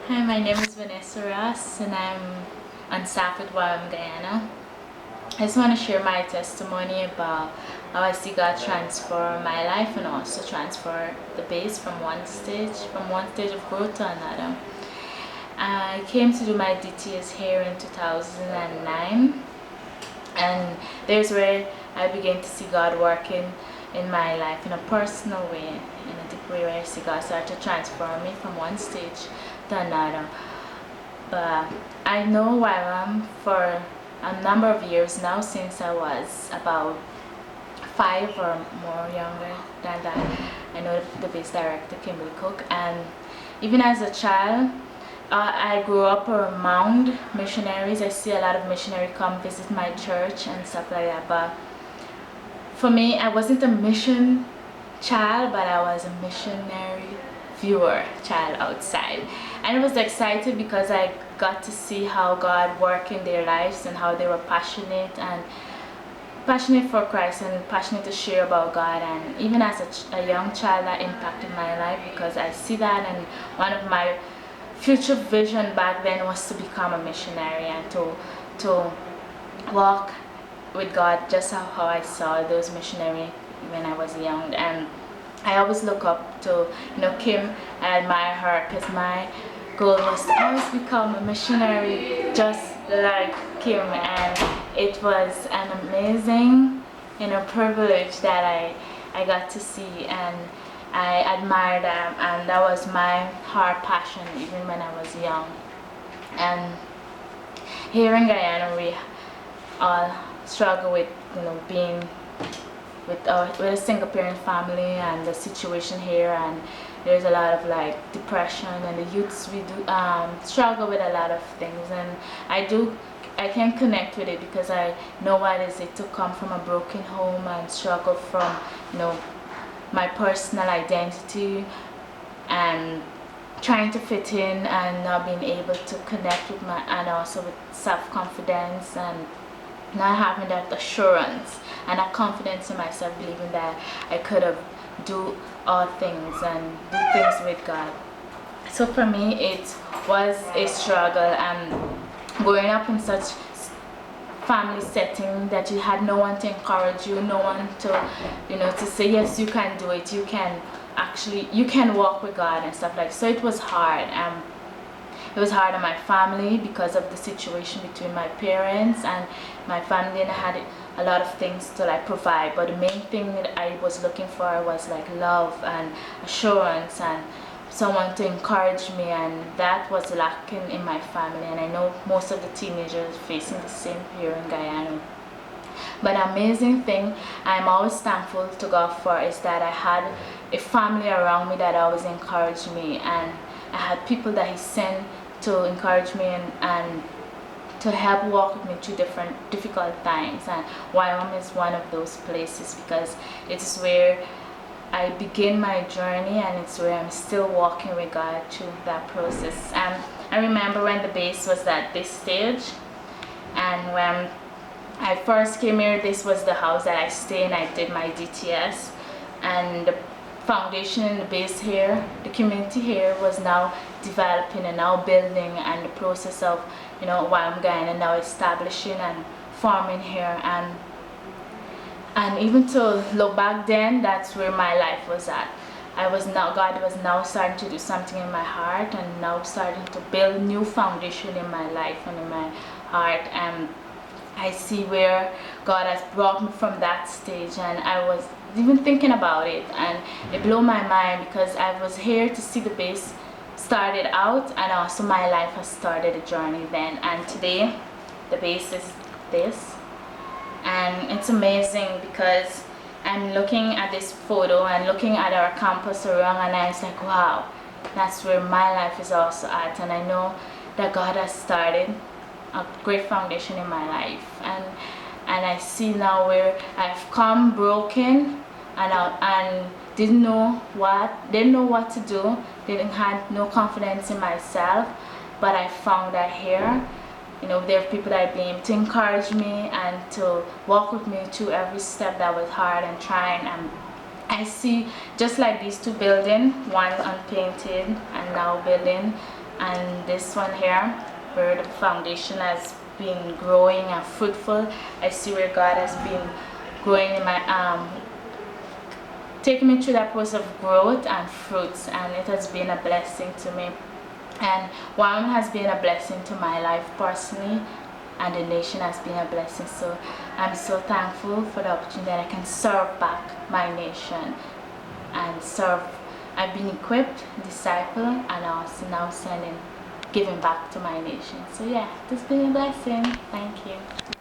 Hi, my name is Vanessa and I'm on staff with YWAM Guyana. I just want to share my testimony about how I see God transform my life and also transfer the base from one stage of growth to another. I came to do my DTS here in 2009, and there's where I began to see God working in my life in a personal way, in a deep way, where I see God start to transform me from one stage to another. But I know YWAM for a number of years now, since I was about 5 or more younger than that. I know the base director, Kimberly Cook, and even as a child, I grew up around missionaries. I see a lot of missionaries come visit my church and stuff like that. But for me, I wasn't a mission child, but I was a missionary viewer child outside. And I was excited because I got to see how God worked in their lives and how they were passionate for Christ and passionate to share about God. And even as a young child, that impacted my life because I see that, and one of my future vision back then was to become a missionary and to walk with God, just how I saw those missionaries when I was young. And I always look up to Kim. I admire her because my goal was to always become a missionary just like Kim, and it was an amazing privilege that I got to see, and I admire them, and that was my heart passion even when I was young. And here in Guyana, we all struggle with being with a single parent family and the situation here, and there's a lot of like depression, and the youths, we do struggle with a lot of things, and I can connect with it because I know what is it to come from a broken home and struggle from my personal identity and trying to fit in and not being able to connect with and also with self-confidence and not having that assurance and that confidence in myself, believing that I could have do all things and do things with God. So for me, it was a struggle, and growing up in such family setting that you had no one to encourage you, no one to say yes, you can do it, you can walk with God and stuff like. So it was hard. It was hard on my family because of the situation between my parents and my family, and I had a lot of things to like provide, but the main thing that I was looking for was like love and assurance and someone to encourage me, and that was lacking in my family. And I know most of the teenagers facing the same here in Guyana. But the amazing thing I'm always thankful to God for is that I had a family around me that always encouraged me, and I had people that He sent to encourage me and to help walk with me through different difficult times. And YWAM is one of those places because it's where I begin my journey, and it's where I'm still walking with God through that process. And I remember when the base was at this stage, and when I first came here, this was the house that I stayed in. I did my DTS, and the foundation in the base here, the community here was now developing and now building, and the process of YWAM Guyana now establishing and forming here. And even to look back then, that's where my life was at. God was now starting to do something in my heart, and now starting to build new foundation in my life and in my heart. And I see where God has brought me from that stage, and I was even thinking about it, and it blew my mind because I was here to see the base started out, and also my life has started a journey then. And today the base is this, and it's amazing because I'm looking at this photo and looking at our campus around, and I was like, wow, that's where my life is also at. And I know that God has started a great foundation in my life, and I see now where I've come broken and didn't know what to do, didn't have no confidence in myself, but I found that here there are people that I've been able to encourage me and to walk with me through every step that was hard and trying. And I see just like these two buildings, one unpainted and now building, and this one here where the foundation has been growing and fruitful. I see where God has been growing in my taking me through that process of growth and fruits, and it has been a blessing to me. And YWAM has been a blessing to my life personally, and the nation has been a blessing. So I'm so thankful for the opportunity that I can serve back my nation and serve. I've been equipped, disciple, and also now sending, giving back to my nation. So yeah, it's been a blessing. Thank you.